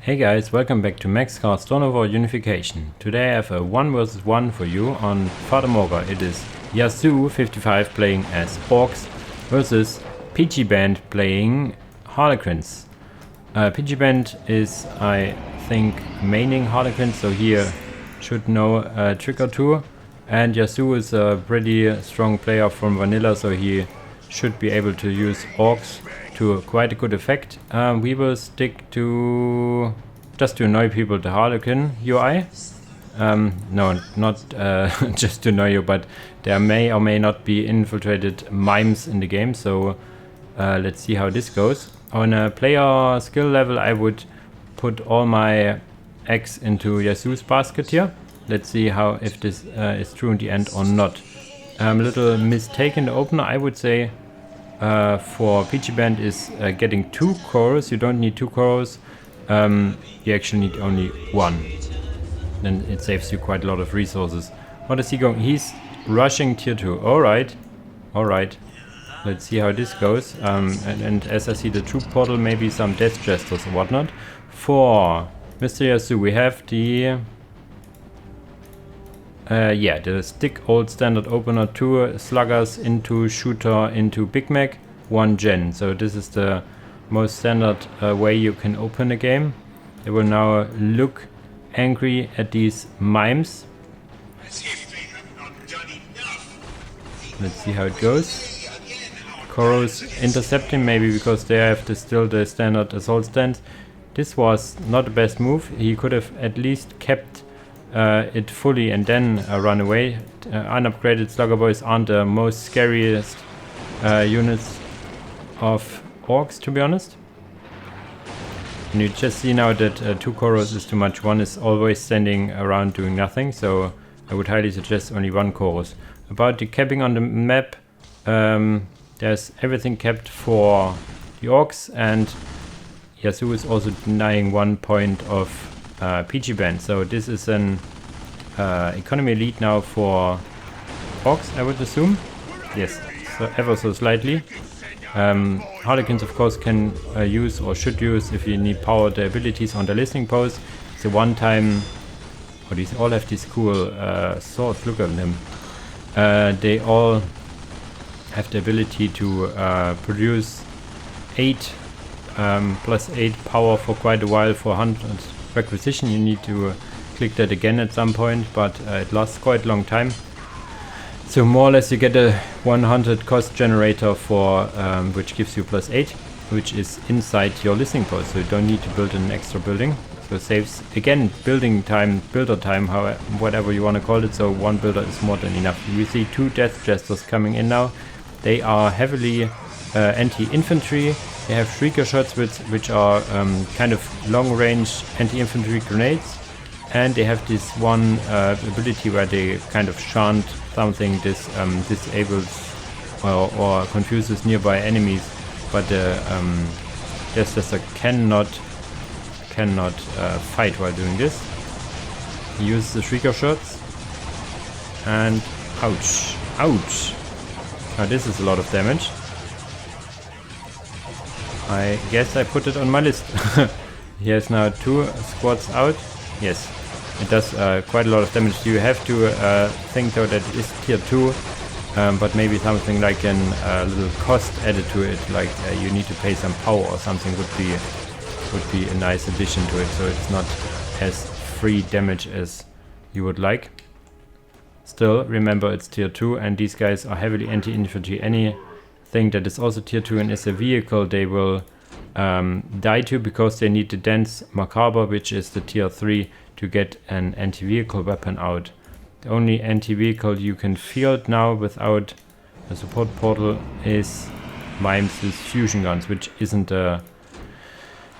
Hey guys, welcome back to Max Card's Turnover Unification. Today I have a 1 vs 1 for you on Fata Morga. It is Yasuo 55 playing as Orks versus Peachyband playing Harlequins. Peachyband is, I think, maining Harlequins, so he should know a trick or two. And Yasuo is a pretty strong player from vanilla, so he should be able to use Orks to quite a good effect. We will stick to, just to annoy people, the Harlequin UI. No, not just to annoy you, but there may or may not be infiltrated mimes in the game, so let's see how this goes. On a player skill level, I would put all my eggs into Yasuo's basket here. Let's see how if this is true in the end or not. Little mistake in the opener, I would say. For Peachyband is getting 2 coros. You don't need 2 coros. You actually need only 1. Then it saves you quite a lot of resources. What is he going? He's rushing tier 2. Alright. Alright. Let's see how this goes. And as I see the troop portal, maybe some death jesters or whatnot. For Mr. Yasuo, we have the... the stick old standard opener, 2 sluggers into shooter into Big Mac, 1 gen. So this is the most standard way you can open a game. They will now look angry at these mimes. Let's see how it goes. Koros intercepting maybe because they have still the standard assault stance. This was not the best move. He could have at least kept it fully and then run away. Unupgraded slugger boys aren't the most scariest units of Orks, to be honest. And you just see now that 2 Koros is too much. 1 is always standing around doing nothing, so I would highly suggest only 1 Koros. About the capping on the map, there's everything kept for the Orks, and Yasuo is also denying 1 point of Peachyband, so this is an economy lead now for Orks, I would assume. Yes, so ever so slightly. Harlequins, of course, can use or should use, if you need power, the abilities on the listening post. It's a one-time... Oh, these all have these cool swords, look at them. They all have the ability to produce 8 plus 8 power for quite a while for 100 requisition. You need to click that again at some point, but it lasts quite a long time. So more or less you get a 100 cost generator for which gives you plus 8, which is inside your listening post, so you don't need to build an extra building. So it saves again builder time, however, whatever you want to call it. So 1 builder is more than enough. We see 2 death jesters coming in now. They are heavily anti-infantry. They have shrieker shots which are kind of long-range anti-infantry grenades, and they have this one ability where they kind of chant something. This disables or confuses nearby enemies, but the Jester cannot fight while doing this. He uses the shrieker shots, and ouch, ouch. Now this is a lot of damage. I guess I put it on my list. He has now 2 squads out. Yes, it does quite a lot of damage. You have to think though that it is tier 2, but maybe something like a little cost added to it, like you need to pay some power or something would be a nice addition to it, so it's not as free damage as you would like. Still, remember it's tier 2 and these guys are heavily anti-infantry. Anything that is also tier 2 and is a vehicle they will die to, because they need the dense macabre, which is the tier 3, to get an anti-vehicle weapon out. The only anti-vehicle you can field now without a support portal is mimes with fusion guns, which isn't the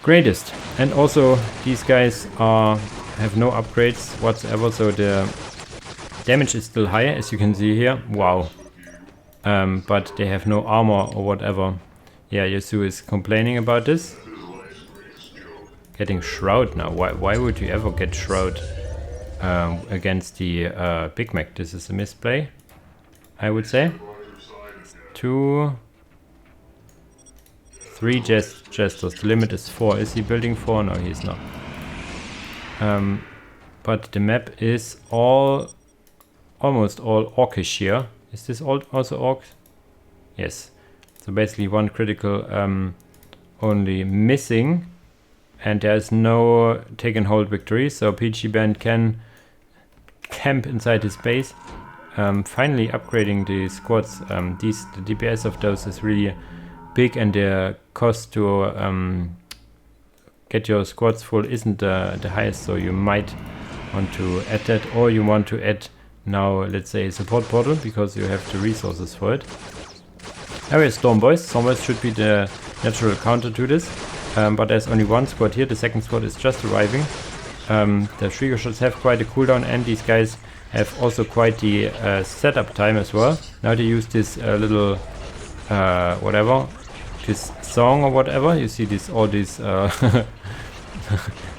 greatest. And also these guys have no upgrades whatsoever, so the damage is still high, as you can see here. Wow. But they have no armor or whatever. Yeah, Yasuo is complaining about this. Getting Shroud now. Why would you ever get Shroud against the Big Mac? This is a misplay, I would say. 2, 3 Jesters. The limit is 4. Is he building 4? No, he's not. But the map is almost all Orkish here. Is this also Orks? Yes. So basically one critical only missing, and there's no take and hold victory, so Peachyband can camp inside his base. Finally upgrading the squads. The DPS of those is really big, and the cost to get your squads full isn't the highest, so you might want to add that, or you want to add now, let's say, a support portal, because you have the resources for it. Now we have Storm Boys. Storm Boys should be the natural counter to this, but there's only one squad here. The second squad is just arriving. The Shrieker shots have quite a cooldown, and these guys have also quite the setup time as well. Now they use this little whatever, this song or whatever. You see this, all these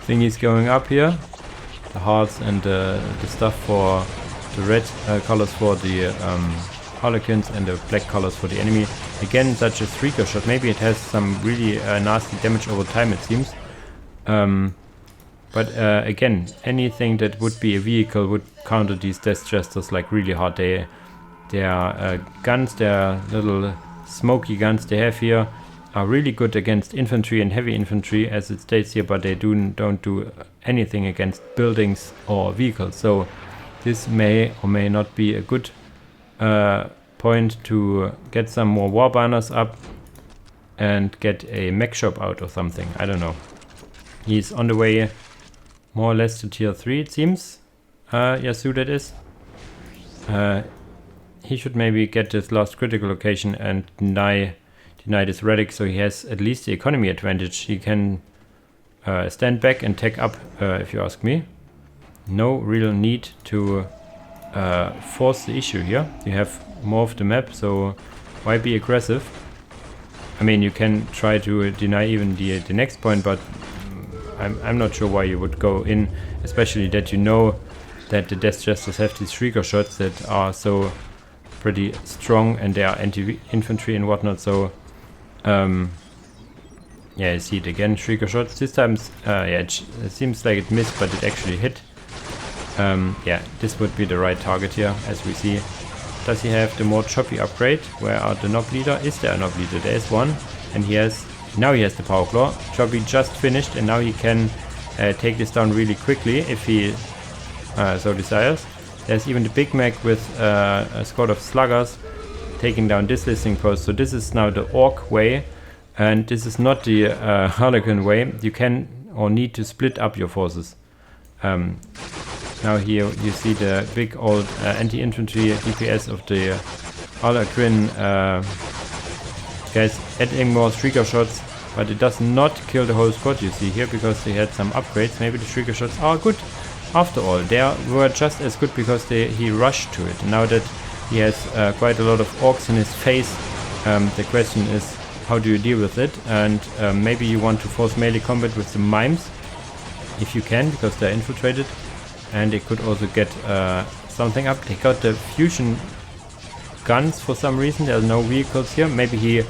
thingies going up here, the hearts and the stuff for the red colors for the Harlequins and the black colors for the enemy. Again, such a Shrieker shot. Maybe it has some really nasty damage over time, it seems. But again, anything that would be a vehicle would counter these Death Jesters like really hard. Their guns, their little smoky guns they have here, are really good against infantry and heavy infantry, as it states here, but they don't do anything against buildings or vehicles. So this may or may not be a good point to get some more war banners up and get a mech shop out or something. I don't know. He's on the way more or less to tier 3, it seems. Yasu, that is. He should maybe get this last critical location and deny this relic, so he has at least the economy advantage. He can stand back and take up, if you ask me. No real need to force the issue here. You have more of the map, so why be aggressive? I mean, you can try to deny even the next point, but I'm not sure why you would go in, especially that you know that the Death Jesters have these Shrieker shots that are so pretty strong, and they are anti-infantry and whatnot, so yeah, you see it again, Shrieker shots. This time, yeah, it seems like it missed, but it actually hit. Yeah, this would be the right target here, as we see. Does he have the more choppy upgrade? Where are the Nob Leader? Is there a Nob Leader? There is one, and now he has the Power Claw. Choppy just finished, and now he can take this down really quickly if he so desires. There's even the Big Mac with a squad of sluggers taking down this listening post. So this is now the Ork way, and this is not the Harlequin way. You can or need to split up your forces. Now here you see the big old anti-infantry DPS of the Harlequin guys adding more Shrieker shots, but it does not kill the whole squad, you see here, because they had some upgrades. Maybe the Shrieker shots are good after all. They were just as good because he rushed to it. Now that he has quite a lot of Orks in his face, the question is, how do you deal with it? And maybe you want to force melee combat with the mimes, if you can, because they're infiltrated. And they could also get something up. They got the fusion guns for some reason. There are no vehicles here. Maybe he,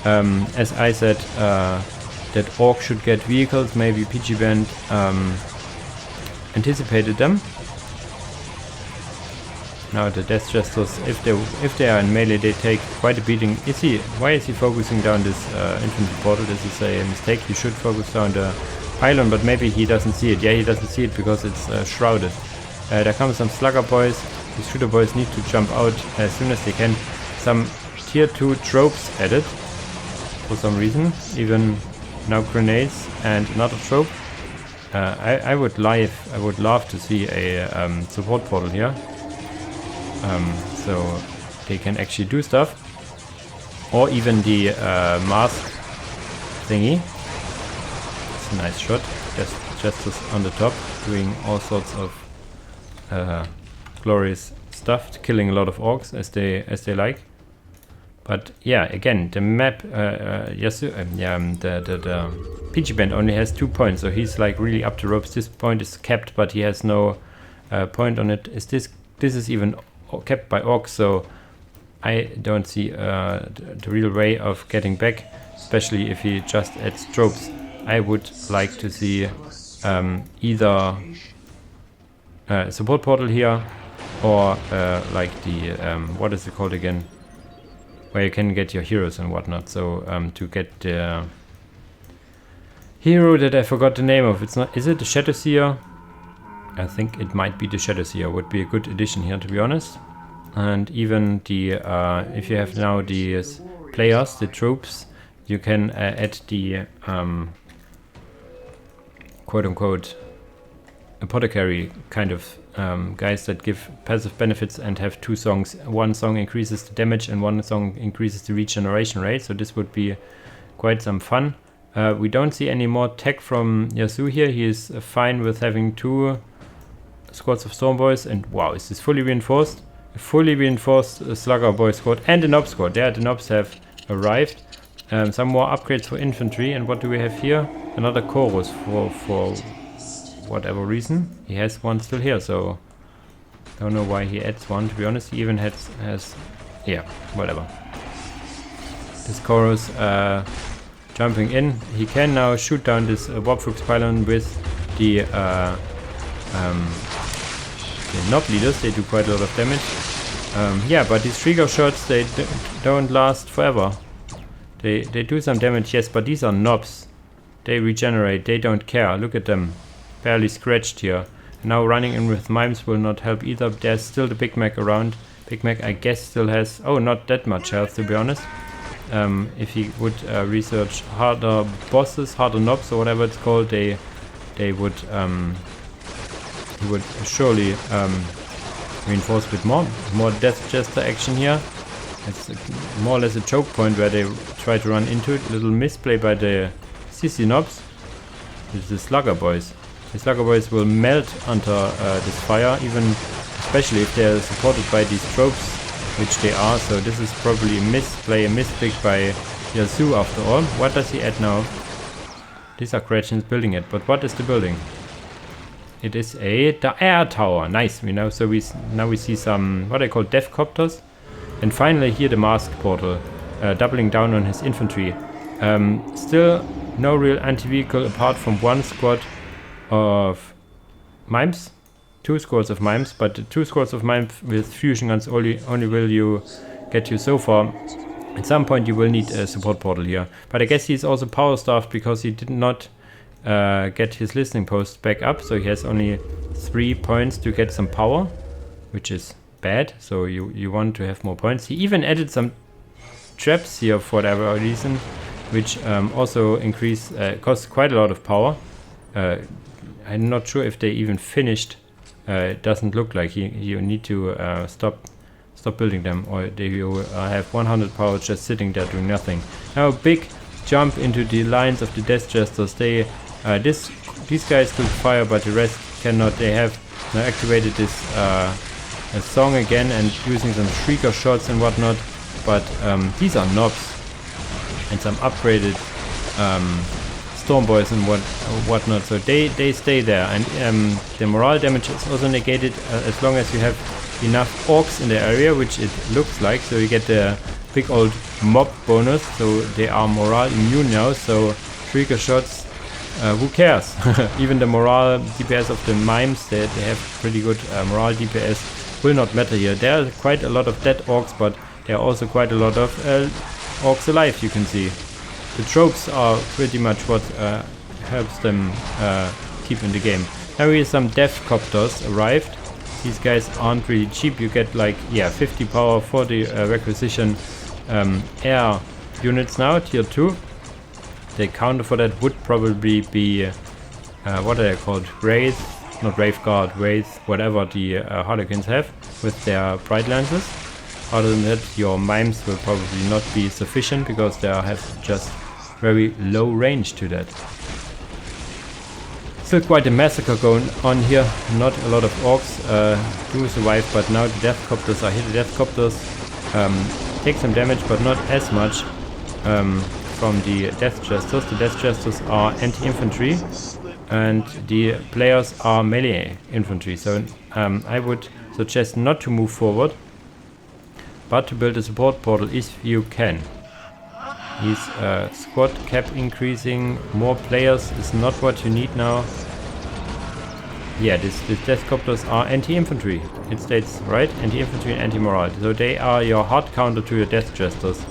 as I said, that Ork should get vehicles. Maybe Peachyband anticipated them. Now the Death Jesters, if they are in melee, they take quite a beating. Why is he focusing down this infantry portal? This is a mistake. He should focus down the pylon, but maybe he doesn't see it. Yeah, he doesn't see it because it's shrouded. There come some slugger boys. These shooter boys need to jump out as soon as they can. Some tier 2 tropes added for some reason. Even now grenades and another trope. I would love to see a support portal here, so they can actually do stuff, or even the mask thingy. It's a nice shot. Just on the top, doing all sorts of glorious stuff, killing a lot of Orks as they like. But yeah, again, the map, the Peachyband only has 2 points, so he's like really up the ropes. This point is kept, but he has no point on it. This is even kept by Orks, so I don't see the real way of getting back, especially if he just adds tropes. I would like to see either support portal here, or like the what is it called again, where you can get your heroes and whatnot. So to get the hero that I forgot the name of, it's not, is it the Shadow Seer? I think it might be the Shadow Seer, would be a good addition here, to be honest. And even the if you have now the players, the troops, you can add the quote-unquote apothecary kind of guys that give passive benefits and have two songs. One song increases the damage and one song increases the regeneration rate, so this would be quite some fun. We don't see any more tech from Yasuo here. He is fine with having 2 squads of Storm Boys, and wow, is this fully reinforced? A fully reinforced Slugger Boy squad and a Nob squad. There, the Nobs have arrived. Some more upgrades for infantry, and what do we have here? Another chorus for whatever reason. He has one still here, so don't know why he adds one, to be honest. He even has yeah, whatever. This chorus jumping in. He can now shoot down this Warpflux pylon with the Nob leaders. They do quite a lot of damage. Yeah, but these trigger shots, they don't last forever. They do some damage, yes, but these are Nobs. They regenerate, they don't care. Look at them, barely scratched here. Now running in with mimes will not help either. There's still the Big Mac around. Big Mac, I guess, still has, oh, not that much health, to be honest. If he would research harder bosses, harder Nobs or whatever it's called, they would he would surely reinforce with more Death Jester action here. It's more or less a choke point where they try to run into it. Little misplay by the CC Nobs. It's the Slugger Boys. The Slugger Boys will melt under this fire, even especially if they are supported by these tropes, which they are. So this is probably a misplay, a mispick by Yasuo after all. What does he add now? These are Gretchen's building it, but what is the building? It is the air tower. Nice. So we see some what I call death copters, and finally here the mask portal, doubling down on his infantry. Still no real anti-vehicle apart from one squad of mimes, 2 squads of mimes, but the 2 squads of mimes with fusion guns only will get you so far. At some point you will need a support portal here, but I guess he's also power staffed because he did not get his listening post back up, so he has only 3 points to get some power, which is bad. So you want to have more points. He even added some traps here for whatever reason, which also cost quite a lot of power. I'm not sure if they even finished. It doesn't look like you need to stop building them, or they will have 100 power just sitting there doing nothing. Now big jump into the lines of the Death Jesters. These guys could fire, but the rest cannot. They have now activated this song again and using some shrieker shots and whatnot. But these are Nobs and some upgraded Storm Boys and whatnot. So they stay there, and the morale damage is also negated as long as you have enough Orks in the area, which it looks like. So you get the big old mob bonus. So they are morale immune now. So shrieker shots. Who cares? Even the morale DPS of the mimes, they have pretty good morale DPS, will not matter here. There are quite a lot of dead Orks, but there are also quite a lot of Orks alive, you can see. The tropes are pretty much what helps them keep in the game. Now here some death copters arrived. These guys aren't really cheap. You get like 50 power for the requisition air units now, tier 2. The counter for that would probably be what are they called? Wraith, not Wraith Guard, Wraith, whatever the Harlequins have with their Bright Lances. Other than that, your mimes will probably not be sufficient because they have just very low range to that. Still quite a massacre going on here. Not a lot of Orks do survive, but now the Death Copters are here. The Death Copters take some damage, but not as much from the Death Jesters. The Death Jesters are anti-infantry and the players are melee infantry. So I would suggest not to move forward, but to build a support portal if you can. His squad cap increasing, more players is not what you need now. yeah, these Deathcopters are anti-infantry. It states, right? Anti-infantry and anti-morale. So they are your hard counter to your Death Jesters.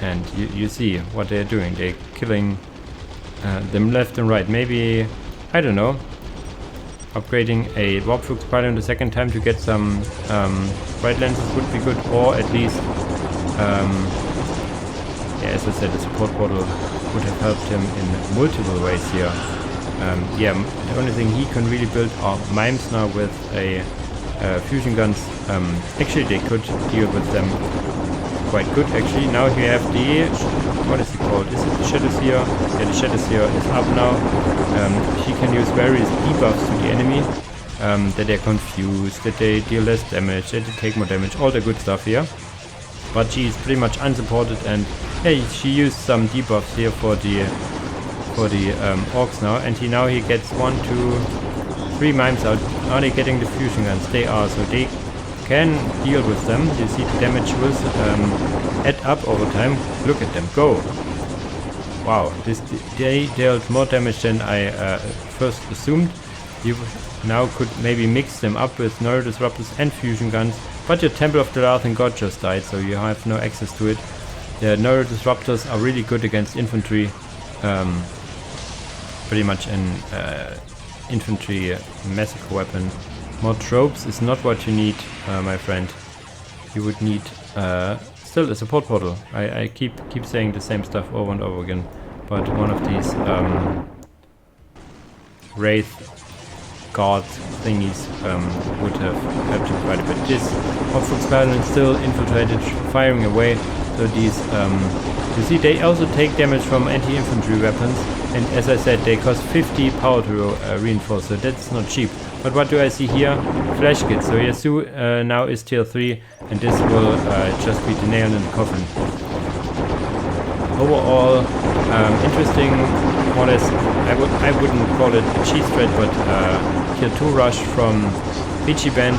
And you see what they're doing. They're killing them left and right. Maybe, I don't know, upgrading a Warpflux Pylon the second time to get some right lenses would be good. Or at least, yeah, as I said, the support portal would have helped him in multiple ways here. Yeah, the only thing he can really build are mimes now with a fusion guns. Actually, they could deal with them quite good. Actually, now you have the, what is it called? Is it the Shadow Seer? Yeah, the Shadow Seer is up now. She can use various debuffs to the enemy. That they're confused, that they deal less damage, that they take more damage, all the good stuff here. But she is pretty much unsupported, and hey, she used some debuffs here for the Orks now, and he gets 1, 2, 3 mimes out. Are they getting the fusion guns? They are, so they can deal with them. You see the damage will add up over time. Look at them go! Wow, they dealt more damage than I first assumed. You now could maybe mix them up with Neural Disruptors and fusion guns, but your Temple of the Laughing God just died, so you have no access to it. The Neural Disruptors are really good against infantry. Pretty much an infantry massacre weapon. More tropes is not what you need, my friend. You would need still a support portal. I keep saying the same stuff over and over again, but one of these Wraith guard thingies would have helped you quite a bit. This Warpflux Pylon is still infiltrated, firing away. So these, you see, they also take damage from anti-infantry weapons, and as I said, they cost 50 power to reinforce, so that's not cheap. But what do I see here? Flash kits. So Yasu now is tier 3, and this will just be the nail in the coffin. Overall, interesting, more or less, I wouldn't call it a cheese threat, but tier 2 rush from Peachyband,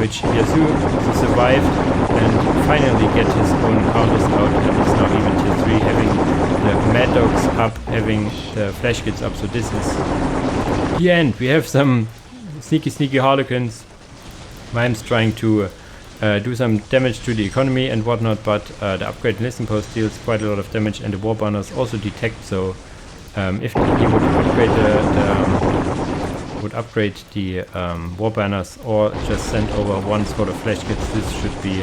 which Yasu survived and finally get his own counters out, and is now even tier 3, having the Mad Dogs up, having the Flash Kits up, so this is the end. We have some sneaky Harlequins, mimes trying to do some damage to the economy and whatnot, but the upgrade Listen Post deals quite a lot of damage, and the War Banners also detect, so if he would upgrade the War Banners or just send over one squad of Flash Kits, this should be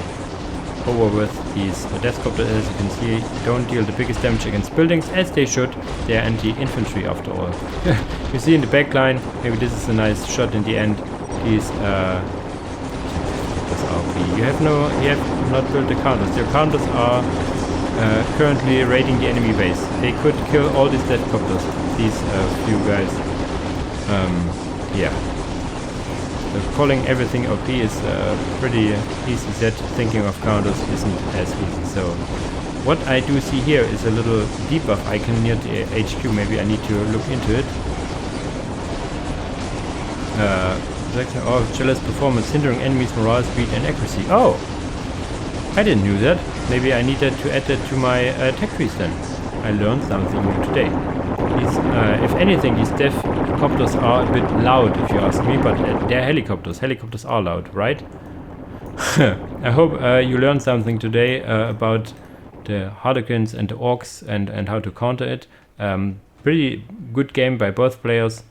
over with. These Deathcopters, as you can see, don't deal the biggest damage against buildings, as they should. They are anti-infantry after all. You see in the back line, maybe this is a nice shot in the end. These you have not built the counters. Your counters are currently raiding the enemy base. They could kill all these Deathcopters, these few guys. Yeah. So calling everything OP is pretty easy set. Thinking of counters isn't as easy. So what I do see here is a little debuff icon near the HQ. Maybe I need to look into it. Or jealous performance, hindering enemies' morale, speed and accuracy. Oh! I didn't know that. Maybe I needed to add that to my tech trees then. I learned something new today. These, if anything, these Deathcopters are a bit loud, if you ask me, but they're helicopters. Helicopters are loud, right? I hope you learned something today about the Harlequins and the Orks and how to counter it. Pretty good game by both players.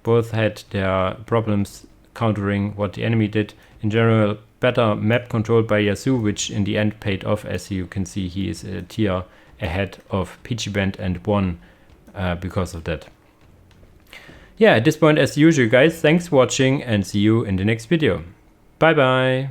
Both had their problems countering what the enemy did. In general, better map control by Yasu, which in the end paid off. As you can see, he is a tier ahead of Peachyband and won because of that. Yeah, at this point, as usual, guys, thanks for watching and see you in the next video. Bye bye!